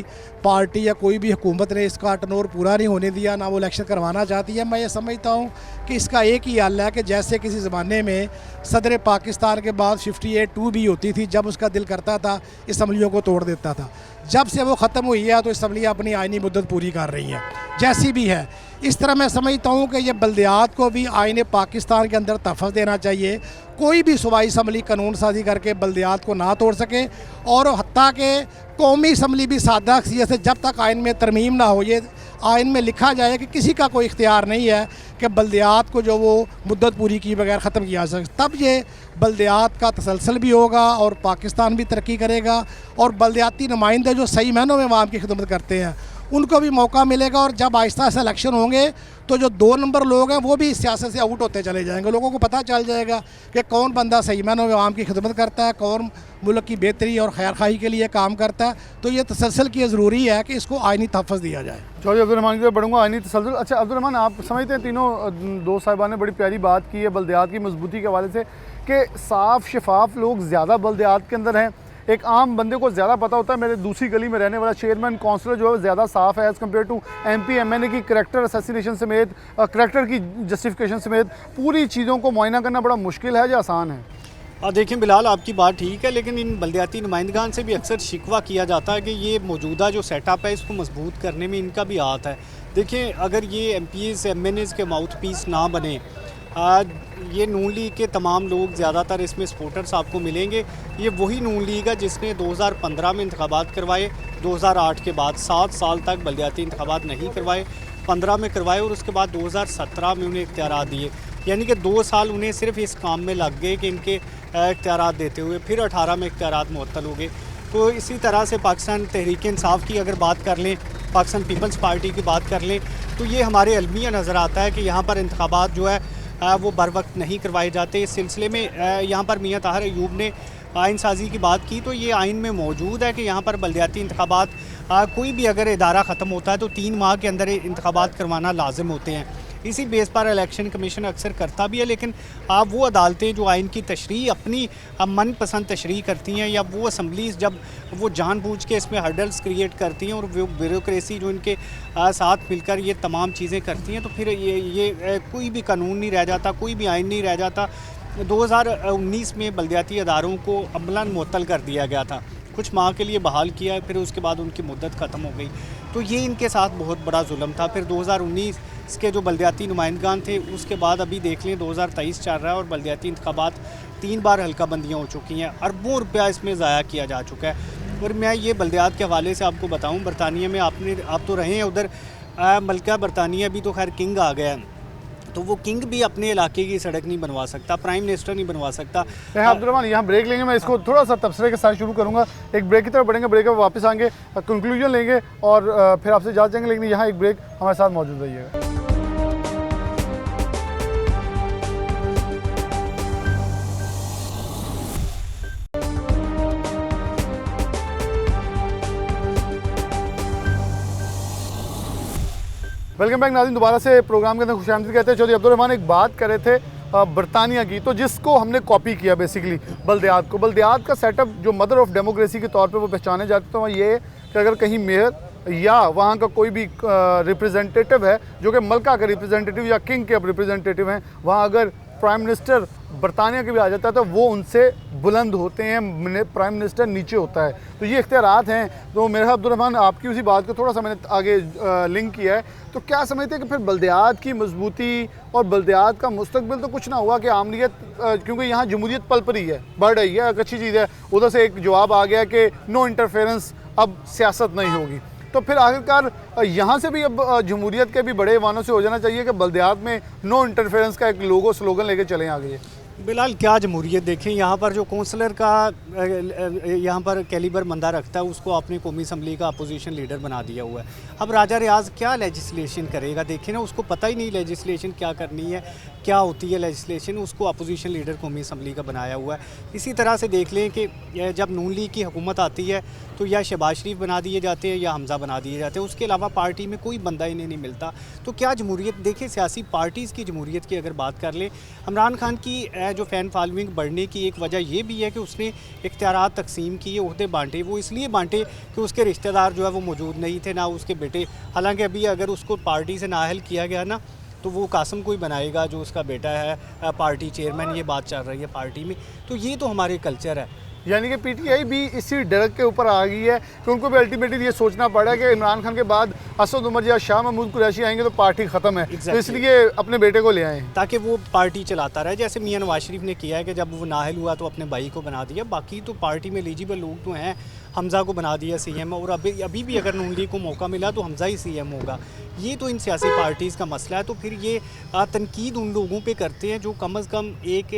पार्टी या कोई भी हुकूमत ने इसका टर्नओवर पूरा नहीं होने दिया, ना वो इलेक्शन करवाना चाहती है, मैं ये समझता हूँ कि इसका एक ही हल है कि जैसे किसी ज़माने में सदर पाकिस्तान के बाद 58(2) भी होती थी, जब उसका दिल करता था असम्बलियों को तोड़ देता था। जब से वो ख़त्म हुई है तो असम्बलियाँ अपनी आइनी मुद्दत पूरी कर रही हैं, जैसी भी है। इस तरह मैं समझता हूँ कि ये बल्दियात को भी आईने पाकिस्तान के अंदर तहफ़्फ़ुज़ देना चाहिए। कोई भी सूबाई असम्बली कानून साजी करके बल्दियात को ना तोड़ सके, और हत्ता के कौमी असम्बली भी सादा अक्सियत से जब तक आइन में तरमीम ना हो, ये आइन में लिखा जाए कि किसी का कोई इख्तियार नहीं है कि बल्दियात को जो वो मुद्दत पूरी की बगैर ख़त्म किया जा सके, तब ये बल्दियात का तसलसल भी होगा और पाकिस्तान भी तरक्की करेगा। और बल्दियाती नुमाइंदे जो सही मायनों में आवाम की खिदमत करते हैं उनको भी मौका मिलेगा। और जब आहिस्ता आहिस्ता इलेक्शन होंगे तो जो 2 नंबर लोग हैं वो भी इस सियासत से आउट होते चले जाएंगे। लोगों को पता चल जाएगा कि कौन बंदा सही मायनों में आवाम की खिदमत करता है, कौन मुल्क की बेहतरी और खैर खाही के लिए काम करता है। तो ये तसलसल की ज़रूरी है कि इसको आइनी तहफ़्फ़ुज़ दिया जाए। चौधरी अब्दुर्रहमान की तरफ बढ़ूंगा, आइनी तसलसल। अच्छा अब्दुर्रहमान, आप समझते हैं तीनों दो साहिबान ने बड़ी प्यारी बात की है बल्दियात की मजबूती के हवाले से कि साफ़ शफाफ लोग ज़्यादा बल्दियात के अंदर हैं, एक आम बंदे को ज़्यादा पता होता है। मेरे दूसरी गली में रहने वाला चेयरमैन काउंसलर जो है ज़्यादा साफ़ है as compare to MP MNA की करैक्टर असैसिनेशन समेत, करैक्टर की जस्टिफिकेशन समेत पूरी चीज़ों को मुआयना करना बड़ा मुश्किल है या आसान है? देखिए बिलाल, आपकी बात ठीक है, लेकिन इन बल्दियाती नुमाइंदगान से भी अक्सर शिकवा किया जाता है कि ये मौजूदा जो सेटअप है इसको मजबूत करने में इनका भी हाथ है। देखिए, अगर ये MPs MNAs के माउथ पीस ना बने, ये नून लीग के तमाम लोग ज़्यादातर इसमें सपोर्टर्स आपको मिलेंगे। ये वही नून लीग है जिसने 2015 में इंतखाबात करवाए, 2008 के बाद 7 साल तक बल्दियाती इंतखाबात नहीं करवाए, 15 में करवाए और उसके बाद 2017 में उन्हें इख्तियारात दिए। यानी कि 2 साल उन्हें सिर्फ इस काम में लग गए कि इनके इख्तियारात देते हुए, फिर 18 में इख्तियारात मुअत्तल हो गए। तो इसी तरह से पाकिस्तान तहरीक इंसाफ की अगर बात कर लें, पाकिस्तान पीपल्स पार्टी की बात कर लें, तो ये हमारे अलमिया नज़र आता है कि यहाँ पर इंतखाबात जो है वो बर वक्त नहीं करवाए जाते। इस सिलसिले में यहाँ पर मियाँ ताहिर अयूब ने आइन साजी की बात की, तो ये आइन में मौजूद है कि यहाँ पर बल्दियाती इंतखाबात कोई भी अगर इदारा ख़त्म होता है तो 3 माह के अंदर इंतखाबात करवाना लाजिम होते हैं। इसी बेस पर इलेक्शन कमीशन अक्सर करता भी है, लेकिन वो अदालतें जो आइन की तशरीह अपनी मनपसंद तशरीह करती हैं, या वो असम्बलीज जब वो जानबूझ के इसमें हर्डल्स क्रिएट करती हैं और वो ब्यूरोक्रेसी जो इनके साथ मिलकर ये तमाम चीज़ें करती हैं, तो फिर ये कोई भी कानून नहीं रह जाता, कोई भी आइन नहीं रह जाता। 2019 में बल्दियाती अदारों को अमलन मुअत्तल कर दिया गया था, कुछ माह के लिए बहाल किया, फिर उसके बाद उनकी मुद्दत ख़त्म हो गई। तो ये इनके साथ बहुत बड़ा जुल्म था। फिर 2019 के जो बल्दियाती नुमाइंदगान थे, उसके बाद अभी देख लें 2023 चल रहा है और बल्दियाती इंतखाबात 3 बार हल्का बंदियाँ हो चुकी हैं, अरबों रुपया इसमें ज़ाया किया जा चुका है। और मैं ये बल्दियात के हवाले से आपको बताऊँ, बरतानिया में आप तो रहे हैं उधर, मलका बरतानिया भी तो खैर किंग आ गया है, तो वो किंग भी अपने इलाके की सड़क नहीं बनवा सकता, प्राइम मिनिस्टर नहीं बनवा सकता। अब्दुर्रहमान, यहाँ ब्रेक लेंगे, मैं इसको थोड़ा सा तबसरे के साथ शुरू करूँगा, एक ब्रेक की तरफ बढ़ेंगे, ब्रेक में वापस आएंगे, कंक्लूजन लेंगे और फिर आपसे इजाज़त चाहेंगे, लेकिन यहाँ एक ब्रेक, हमारे साथ मौजूद रहिएगा। वेलकम बैक नाज़रीन, दोबारा से प्रोग्राम के अंदर खुशामदीद कहते हैं। चौधरी अब्दुर्रहमान एक बात कर रहे थे बरतानिया की, तो जिसको हमने कॉपी किया बेसिकली बल्दियात को, बल्दियात का सेटअप जो मदर ऑफ डेमोक्रेसी के तौर पे वो पहचाने जाते, तो ये है कि अगर कहीं मेयर या वहाँ का कोई भी रिप्रेजेंटेटिव है जो कि मलका का रिप्रेजेंटेटिव या किंग के अब रिप्रेजेंटेटिव हैं, वहाँ अगर प्राइम मिनिस्टर बरतानिया के भी आ जाता है तो वो उनसे बुलंद होते हैं, प्राइम मिनिस्टर नीचे होता है। तो ये इख्तियारात हैं। तो मेरा अब्दुर्रहमान, आपकी उसी बात को थोड़ा सा मैंने आगे लिंक किया है, तो क्या समझते हैं कि फिर बल्दियात की मजबूती और बल्दियात का मुस्तकबिल तो कुछ ना हुआ कि आमलीत, क्योंकि यहाँ जमहूरियत पल पर ही है, बढ़ रही है, एक अच्छी चीज़ है। उधर से एक जवाब आ गया कि नो इंटरफेरेंस, अब सियासत नहीं होगी, तो फिर आखिरकार यहाँ से भी अब जमहूरियत के भी बड़े वानों से हो जाना चाहिए कि बल्दियात में नो इंटरफेरेंस का एक लोगो स्लोगन लेके चलें आगे। बिलाल, क्या जमहूरियत देखें, यहाँ पर जो काउंसलर का यहाँ पर कैलिबर मंदा रखता है उसको आपने कौमी असम्बली का अपोजिशन लीडर बना दिया हुआ है। अब राजा रियाज क्या लेजिस्लेशन करेगा, देखें ना, उसको पता ही नहीं लेजिस्लेशन क्या करनी है, क्या होती है लेजिस्लेशन, उसको अपोजिशन लीडर कौमी असम्बली का बनाया हुआ है। इसी तरह से देख लें कि जब नून लीग की हुकूमत आती है तो या शहबाज शरीफ बना दिए जाते हैं या हमज़ा बना दिए जाते हैं, उसके अलावा पार्टी में कोई बंदा इन्हें नहीं मिलता। तो क्या जमहूरियत, देखें सियासी पार्टीज़ की जमहूरियत की अगर बात कर लें, इमरान खान की जो फ़ैन फॉलोइंग बढ़ने की एक वजह यह भी है कि उसने इख्तियारात तकसीम किए, ओहदे बांटे, वो इसलिए बांटे कि उसके रिश्तेदार जो है वो मौजूद नहीं थे, ना उसके बेटे। हालांकि अभी अगर उसको पार्टी से नाअहल किया गया ना, तो वो कासिम को ही बनाएगा जो उसका बेटा है पार्टी चेयरमैन, ये बात चल रही है पार्टी में। तो ये तो हमारे कल्चर है। यानी कि PTI भी इसी डरक के ऊपर आ गई है कि उनको भी अल्टीमेटली ये सोचना पड़ा है कि इमरान खान के बाद असद उमर या शाह महमूद कुरैशी आएंगे तो पार्टी ख़त्म है, तो इसलिए अपने बेटे को ले आए ताकि वो पार्टी चलाता रहे। जैसे मियां नवाज शरीफ ने किया है कि जब वो नाअहल हुआ तो अपने भाई को बना दिया, बाकी तो पार्टी में एलिजिबल लोग तो हैं, हमज़ा को बना दिया CM, और अभी भी अगर नून लीग को मौका मिला तो हमज़ा ही CM होगा। ये तो इन सियासी पार्टीज़ का मसला है। तो फिर ये तनकीद उन लोगों पे करते हैं जो कम अज़ कम एक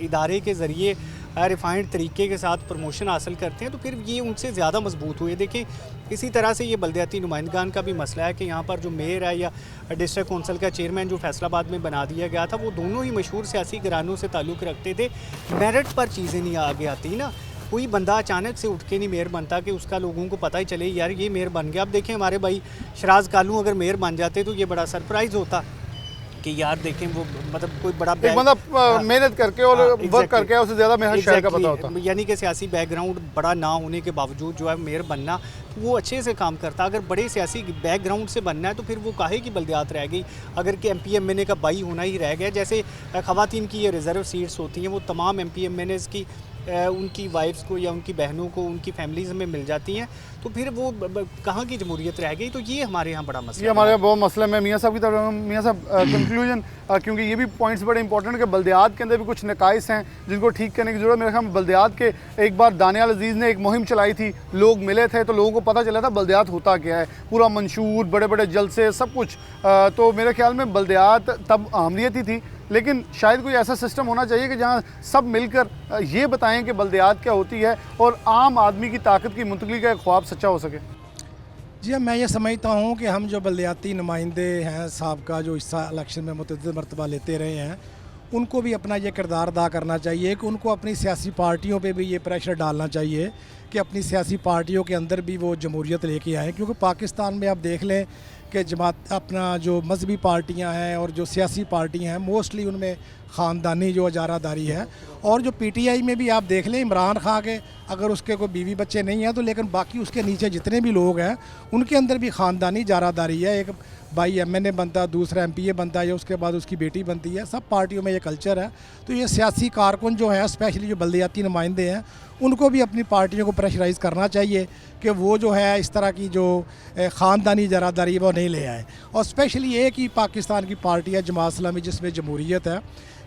इदारे के ज़रिए रिफाइंड तरीके के साथ प्रमोशन हासिल करते हैं तो फिर ये उनसे ज़्यादा मजबूत हुए। देखें इसी तरह से ये बल्दियाती नुमाइंदगान का भी मसला है कि यहाँ पर जो मेयर है या डिस्ट्रिक्ट कौंसिल का चेयरमैन जो फैसलाबाद में बना दिया गया था, वो दोनों ही मशहूर सियासी घरानों से ताल्लुक़ रखते थे। मेरिट पर चीज़ें नहीं आगे आती ना, कोई बंदा अचानक से उठ के नहीं मेयर बनता कि उसका लोगों को पता ही चले यार ये मेयर बन गया। अब देखें हमारे भाई शराज कालू अगर मेयर बन जाते तो ये बड़ा सरप्राइज़ होता कि यार देखें वो मतलब कोई बड़ा एक बंदा मेहनत करके और वर्क करके उसे ज़्यादा मेहनत शहर का पता होता। यानी कि सियासी बैकग्राउंड बड़ा ना होने के बावजूद जो है मेयर बनना तो वो अच्छे से काम करता। अगर बड़े सियासी बैकग्राउंड से बनना है तो फिर वो काहे की बल्दियात रह गई अगर कि MP-MNA का बाई होना ही रह गया। जैसे ख़वातीन की ये रिज़र्व सीट्स होती हैं वो तमाम MP-MNAs की उनकी वाइफ्स को या उनकी बहनों को उनकी फैमिलीज़ में मिल जाती हैं, तो फिर वो कहाँ की जमहूरियत रह गई। तो ये हमारे यहाँ बड़ा मसला ये हमारे यहाँ बहुत मसला है। मैं मियाँ साहब की तरफ मियाँ साहब कंक्लूजन, क्योंकि ये भी पॉइंट्स बड़े इंपॉर्टेंट है कि बल्दियात के अंदर भी कुछ नकाइस हैं जिनको ठीक करने की ज़रूरत। मेरे ख्याल में बल्दियात के एक बार दानियाल अजीज़ ने एक मुहिम चलाई थी, लोग मिले थे तो लोगों को पता चला था बल्दियात होता क्या है, पूरा मंशूर, बड़े बड़े जलसे, सब कुछ। तो मेरे ख्याल में बल्दियात तब आमलीत ही थी, लेकिन शायद कोई ऐसा सिस्टम होना चाहिए कि जहाँ सब मिलकर ये बताएं कि बल्दियात क्या होती है और आम आदमी की ताकत की मुंतकली का एक ख्वाब सच्चा हो सके। जी हाँ, मैं ये समझता हूँ कि हम जो बल्दियाती नुमाइंदे हैं साहब का जो हिस्सा इलेक्शन में मुतअद्दिद मरतबा लेते रहे हैं, उनको भी अपना ये किरदार अदा करना चाहिए कि उनको अपनी सियासी पार्टियों पे भी ये प्रेशर डालना चाहिए कि अपनी सियासी पार्टियों के अंदर भी वो जमहूरियत लेके आएँ। क्योंकि पाकिस्तान में आप देख लें कि जमात अपना जो मजहबी पार्टियां हैं और जो सियासी पार्टियां हैं मोस्टली उनमें ख़ानदानी जो अजारादारी है। और जो PTI में भी आप देख लें इमरान खान के अगर उसके कोई बीवी बच्चे नहीं हैं तो लेकिन बाकी उसके नीचे जितने भी लोग हैं उनके अंदर भी ख़ानदानी अजारादारी है। एक भाई MNA बनता है, दूसरा MPA बनता है या उसके बाद उसकी बेटी बनती है। सब पार्टियों में ये कल्चर है। तो ये सियासी कारकुन जो हैं स्पेशली जो बल्दियाती नुमाइंदे हैं उनको भी अपनी पार्टियों को प्रेशराइज़ करना चाहिए कि वो जो है इस तरह की जो ख़ानदानी जरादारी वो नहीं ले आए। और स्पेशली एक ही पाकिस्तान की पार्टी है जमात इस्लामी जिसमें जमहूरियत है,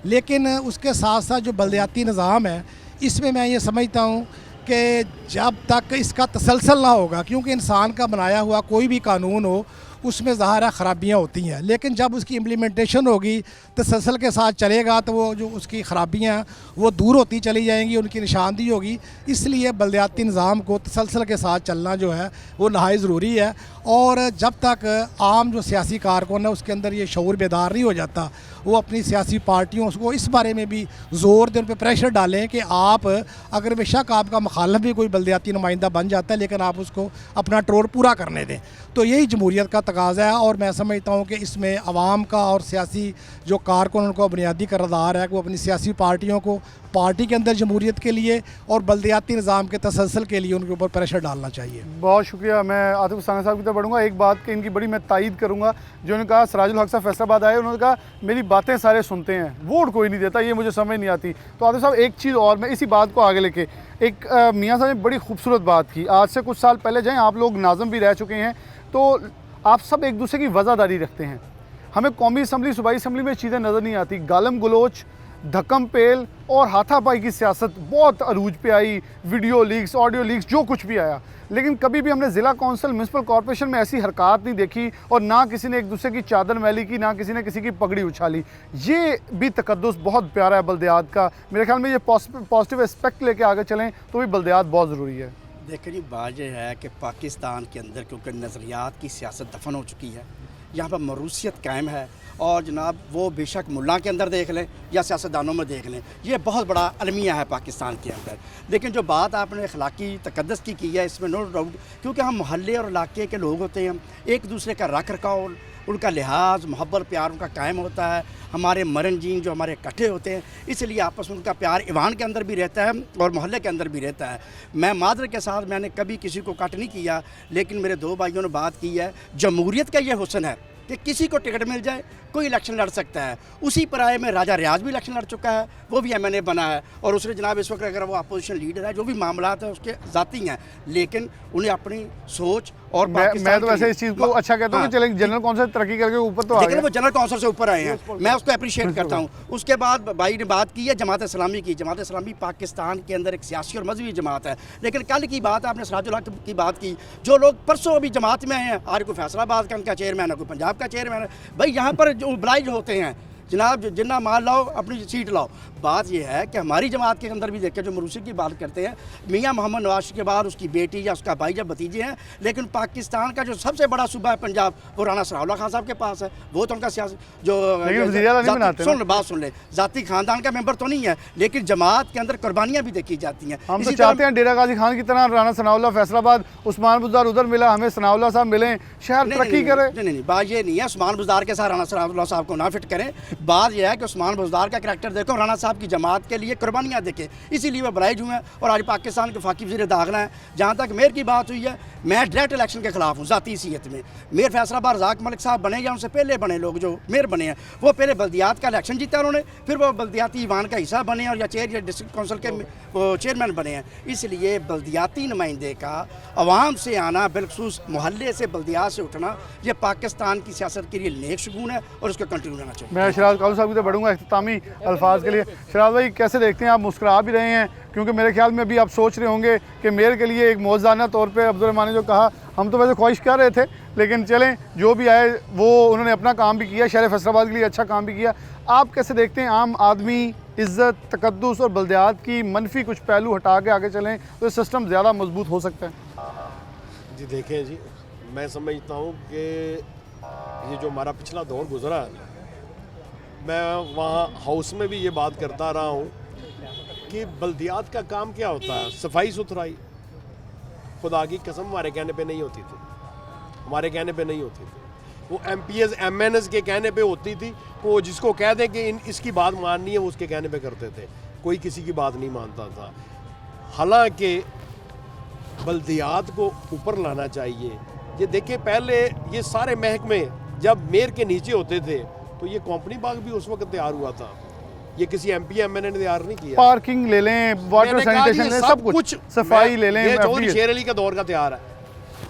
लेकिन उसके साथ साथ जो बल्दियाती निज़ाम है इसमें मैं ये समझता हूँ कि जब तक इसका तसलसल ना होगा, क्योंकि इंसान का बनाया हुआ कोई भी कानून हो उसमें ज़ाहिर ख़राबियाँ होती हैं, लेकिन जब उसकी इम्प्लीमेंटेशन होगी तसलसल के साथ चलेगा तो वो जो उसकी ख़राबियाँ वो दूर होती चली जाएंगी, उनकी निशानदेही होगी। इसलिए बल्दियाती निज़ाम को तसलसल के साथ चलना जो है वो नहायत ज़रूरी है। और जब तक आम जो सियासी कारकुन है उसके अंदर ये शऊर बेदार नहीं हो जाता, वो अपनी सियासी पार्टियों को इस बारे में भी ज़ोर दें, उन पर प्रेशर डालें कि आप अगर बेशक आपका मुखालफ भी कोई बल्दियाती नुमाइंदा बन जाता है लेकिन आप उसको अपना ट्रोल पूरा करने दें। तो यही जमहूरियत का तकाज़ा है। और मैं समझता हूँ कि इसमें अवाम का और सियासी जो कारकुन उनको बुनियादी किरदार है कि वो अपनी सियासी पार्टियों को पार्टी के अंदर जमहूरियत के लिए और बल्दियाती निज़ाम के तसलसल के लिए उनके ऊपर प्रेशर डालना चाहिए। बहुत शुक्रिया। मैं आतिफ उस्ताना साहब की तरफ बढ़ूँगा। एक बात कि इनकी बड़ी मैं तायद करूँगा, जो उन्होंने कहा सराजुल हक साहब फैसलाबाद आए, उन्होंने कहा मेरी बातें सारे सुनते हैं, वोट कोई नहीं देता, ये मुझे समझ नहीं आती। तो आतिफ साहब एक चीज़ और, मैं इसी बात को आगे लेके एक मियाँ साहब ने बड़ी खूबसूरत बात की। आज से कुछ साल पहले जाएँ, आप लोग नाज़म भी रह चुके हैं, तो आप सब एक दूसरे की वज़ादारी रखते हैं। हमें कौमी असम्बली सूबाई असम्बली में चीज़ें नज़र नहीं आती। गालम गलोच, धक्कम पेल और हाथापाई की सियासत बहुत अरूज पे आई, वीडियो लीक्स, ऑडियो लीक्स, जो कुछ भी आया, लेकिन कभी भी हमने ज़िला कौंसिल म्यूनसिपल कॉर्पोरेशन में ऐसी हरकत नहीं देखी और ना किसी ने एक दूसरे की चादर मैली की, ना किसी ने किसी की पगड़ी उछाली। ये भी तकद्दुस बहुत प्यारा है बल्दियात का। मेरे ख्याल में ये पॉजिटिव एस्पेक्ट लेके आगे चलें तो भी बल्दियात बहुत ज़रूरी है। देखिए जी, बात यह है कि पाकिस्तान के अंदर क्योंकि नज़रियात की सियासत दफन हो चुकी है, यहाँ पर मरूसियत कायम है। और जनाब वो बेशक मुल्ला के अंदर देख लें या सियासतदानों में देख लें, ये बहुत बड़ा अलमिया है पाकिस्तान के अंदर। लेकिन जो बात आपने अखलाकी तकद्दुस की है इसमें नो डाउट, क्योंकि हम मोहल्ले और इलाके के लोग होते हैं, एक दूसरे का रख रखाव, उनका लिहाज, मोहब्बत, प्यार उनका कायम होता है। हमारे मरन जीन जो हमारे इकट्ठे होते हैं, इसलिए आपस में उनका प्यार ईवान के अंदर भी रहता है और मोहल्ले के अंदर भी रहता है। मैं मादर के साथ मैंने कभी किसी को कट नहीं किया, लेकिन मेरे दो भाइयों ने बात की है, जमहूरियत का ये हुस्न है कि किसी को टिकट मिल जाए कोई इलेक्शन लड़ सकता है। उसी पराये में राजा रियाज भी इलेक्शन लड़ चुका है, वो भी MNA बना है और उसने जनाब इस वक्त अगर वो अपोजिशन लीडर है, जो भी मामला है उसके ज़ाती हैं, लेकिन उन्हें अपनी सोच और मैं तो वैसे इस चीज़ को अच्छा कहता हूँ कि चलें जनरल कौंसिल तरक्की करके ऊपर तो आ गए, लेकिन वो जनरल कौंसिल से ऊपर आए हैं, मैं उसको अप्रिशिएट करता हूँ। उसके बाद भाई ने बात की है जमात इस्लामी की। जमात इस्लामी पाकिस्तान के अंदर एक सियासी और मजहबी जमात है, लेकिन कल की बात आपने सराजुल हक की बात की, जो लोग परसों अभी जमात में आए हैं, आज कोई फैसलाबाद का उनका चेयरमैन है, कोई पंजाब का चेयरमैन है। भाई यहाँ पर जो ब्लाइज होते हैं जनाब, जिन्ना माल लाओ अपनी सीट लाओ। बात यह है कि हमारी जमात के अंदर भी देखें, जो मरूसी की बात करते हैं, मियाँ मोहम्मद नवाज के बाद उसकी बेटी या उसका भाई या भतीजे हैं, लेकिन पाकिस्तान का जो सबसे बड़ा सूबा है पंजाब, वो राना सनाउल्लाह खान साहब के पास है। वो तो उनका सियासी जो सुन ले जाती खानदान का मेंबर तो नहीं है, लेकिन जमात के अंदर कुर्बानियाँ भी देखी जाती हैं। हम तो चाहते हैं डेरा गाजी खान की तरह राना सनाउल्लाह फैसलाबाद, उस्मान बुज़दार उधर मिला, हमें सनाउल्लाह साहब मिले, शहर तरक्की करे। नहीं, बात ये नहीं है उस्मान बुज़दार के साथ राना सनाउल्लाह साहब को ना फिट करें। बात यह है कि उस्मान बुज़दार का करैक्टर देखो, राना साहब की जमात के लिए कुर्बानियाँ देखे, इसीलिए वो बराइज हुए हैं और आज पाकिस्तान के फाकी वज़ीर दाखिला हैं। जहाँ तक मेयर की बात हुई है, मैं डायरेक्ट इलेक्शन के खिलाफ हूँ ज़ाती हैसियत में। मेयर फैसलाबाद रज़ाक मलिक साहब बने या उनसे पहले बने लोग जो मेयर बने हैं, वो पहले बल्दियात का इलेक्शन जीता उन्होंने, फिर वो बल्दियाती ईवान का हिस्सा बने और या डिस्ट्रिक्ट काउंसिल के चेयरमैन बने हैं। इसलिए बल्दियाती नुमाइंदे का अवाम से आना, बिलखसूस मोहल्ले से बल्दियात से उठना, ये पाकिस्तान की सियासत के लिए नेक शगुन है और उसको कंटिन्यू रहना चाहिए। मैं शराज कालू साहब की तरफ बढ़ूंगा इख्तितामी अल्फाज के लिए। शराज भाई कैसे देखते हैं आप? मुस्कुरा भी रहे हैं क्योंकि मेरे ख्याल में अभी आप सोच रहे होंगे कि मेयर के लिए एक मौज़ाना तौर पे अब्दुर्रहमान ने जो कहा, हम तो वैसे ख्वाहिश कर रहे थे, लेकिन चलें जो भी आए वो उन्होंने अपना काम भी किया, शहर फैसलाबाद के लिए अच्छा काम भी किया। आप कैसे देखते हैं आम आदमी इज़्ज़त, तकद्दुस और बल्दियात की मनफी कुछ पहलू हटा के आगे चलें तो सिस्टम ज़्यादा मजबूत हो सकता है? जी देखें जी, मैं समझता हूँ कि ये जो हमारा पिछला दौर गुजरा है, मैं वहाँ हाउस में भी ये बात करता रहा हूँ कि बल्दियात का काम क्या होता है, सफाई सुथराई। खुदा की कसम हमारे कहने पे नहीं होती थी, हमारे कहने पे नहीं होती थी, वो MPs MNs के कहने पे होती थी। वो जिसको कह दें कि इसकी बात माननी है, वो उसके कहने पे करते थे, कोई किसी की बात नहीं मानता था। हालांकि बल्दियात को ऊपर लाना चाहिए। ये देखिए, पहले ये सारे महकमे जब मेयर के नीचे होते थे तो ये कंपनी बाग भी उस वक्त तैयार हुआ था, ये किसी MP MNA ने तैयार नहीं किया। पार्किंग ले लें, वाटर सैनिटेशन ले, सब कुछ, सफाई ले लें। ये चौधरी शेर अली का दौर का तैयार है,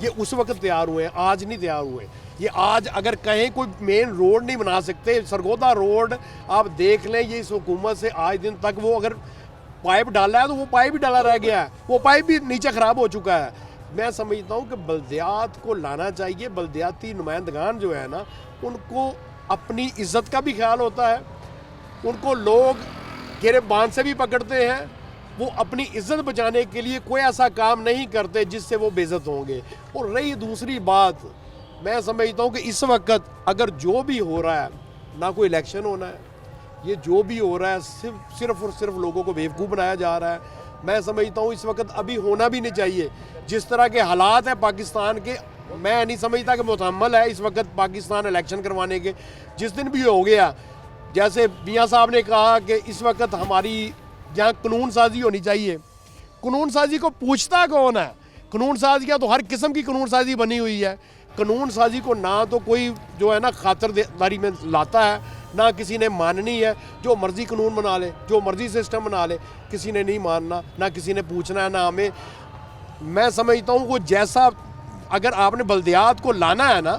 ये उस वक्त तैयार हुए हैं, आज नहीं तैयार हुए। ये आज अगर कहीं कोई मेन रोड नहीं बना सकते, सरगोदा रोड आप देख लें, ये इस हुकूमत से आज दिन तक वो अगर पाइप डाला है तो वो पाइप भी डाला रह गया है, वो पाइप भी नीचे ख़राब हो चुका है। मैं समझता हूँ कि बल्दियात को लाना चाहिए। बल्दियाती नुमाइंदगान जो है ना, उनको अपनी इज्जत का भी ख्याल होता है, उनको लोग गिरबान से भी पकड़ते हैं, वो अपनी इज्जत बचाने के लिए कोई ऐसा काम नहीं करते जिससे वो बेइज्जत होंगे। और रही दूसरी बात, मैं समझता हूँ कि इस वक्त अगर जो भी हो रहा है, ना कोई इलेक्शन होना है, ये जो भी हो रहा है सिर्फ और सिर्फ लोगों को बेवकूफ़ बनाया जा रहा है। मैं समझता हूँ इस वक्त अभी होना भी नहीं चाहिए। जिस तरह के हालात हैं पाकिस्तान के, मैं नहीं समझता कि मुतहम्मल है इस वक्त पाकिस्तान इलेक्शन करवाने के। जिस दिन भी हो गया, जैसे मियाँ साहब ने कहा कि इस वक्त हमारी जहाँ कानून साजी होनी चाहिए, कानून साजी को पूछता कौन है? कानून साजियाँ तो हर किस्म की कानून साजी बनी हुई है। कानून साजी को ना तो कोई जो है ना खातिरदारी में लाता है, ना किसी ने माननी है। जो मर्ज़ी कानून बना ले, जो मर्ज़ी सिस्टम बना ले, किसी ने नहीं मानना, ना किसी ने पूछना है, ना हमें। मैं समझता हूँ वो जैसा, अगर आपने बल्दियात को लाना है ना,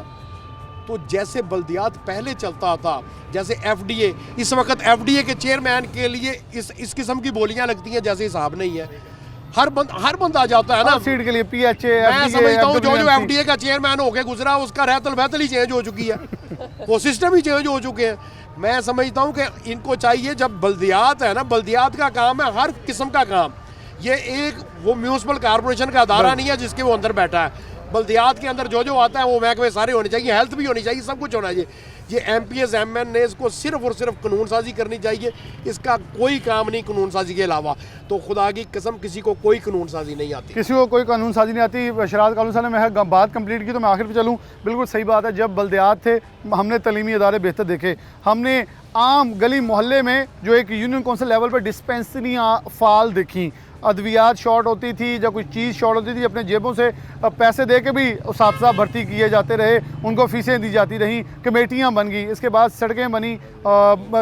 तो जैसे बल्दियात पहले चलता था, जैसे FDA, इस वक्त FDA के चेयरमैन के लिए इस किस्म की बोलियां लगती हैं जैसे हिसाब नहीं है। हर बंद आ जाता है ना सीट के लिए PHA। मैं समझता हूँ जो FDA का चेयरमैन होके गुजरा, उसका रहतल वहतल ही चेंज हो चुकी है, वो सिस्टम ही चेंज हो चुके हैं। मैं समझता हूँ कि इनको चाहिए, जब बल्दियात है ना, बल्दियात का काम है हर किस्म का काम। ये एक वो म्यूनसिपल कॉर्पोरेशन का अदारा नहीं है जिसके वो अंदर बैठा है। बल्दियात के अंदर जो आता है वो महकमे सारे होने चाहिए, हेल्थ भी होनी चाहिए, सब कुछ होना चाहिए। ये MPs MNAs को सिर्फ और सिर्फ कानून साजी करनी चाहिए, इसका कोई काम नहीं कानून साजी के अलावा। तो खुदा की कसम किसी को कोई कानून साजी नहीं आती, किसी को कोई कानून साजी नहीं आती। शराज कालू साहब ने मैं बात कंप्लीट की तो मैं आखिर पे चलूँ। बिल्कुल सही बात है, जब बल्दियात थे हमने तलीमी इदारे बेहतर देखे, हमने आम गली मोहल्ले में जो एक यूनियन कौंसिल लेवल पर डिस्पेंसरियाँ फाल देखी, अद्वियात शॉर्ट होती थी, जब कोई चीज़ शॉर्ट होती थी, अपने जेबों से पैसे दे के भी उस्ताद भर्ती किए जाते रहे, उनको फ़ीसें दी जाती रहीं, कमेटियाँ बन गई। इसके बाद सड़कें बनी,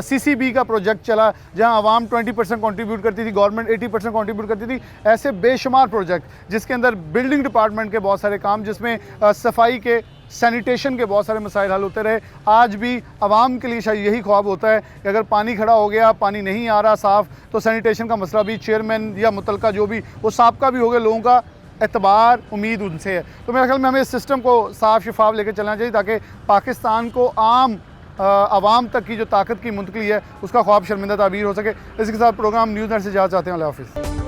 CCB का प्रोजेक्ट चला जहां आवाम 20% कंट्रीब्यूट करती थी, गवर्नमेंट 80% कंट्रीब्यूट करती थी। ऐसे बेशुमार प्रोजेक्ट जिसके अंदर बिल्डिंग डिपार्टमेंट के बहुत सारे काम, जिसमें सफाई के, सैनिटेशन के बहुत सारे मसाइल हल होते रहे। आज भी आवाम के लिए शायद यही ख्वाब होता है कि अगर पानी खड़ा हो गया, पानी नहीं आ रहा साफ़, तो सैनिटेशन का मसला भी चेयरमैन या मुतलका जो भी वो साबका भी हो गया, लोगों का एतबार उम्मीद उनसे है। तो मेरे ख्याल में हमें इस सिस्टम को साफ शफाफ लेकर चलना चाहिए ताकि पाकिस्तान को आम आवाम तक की जो ताकत की मुंतकली है उसका ख्वाब शर्मिंदा ताबीर हो सके। इसके साथ प्रोग्राम न्यूज़ नेट से जा चाहते हैं। अल्लाह हाफिज़।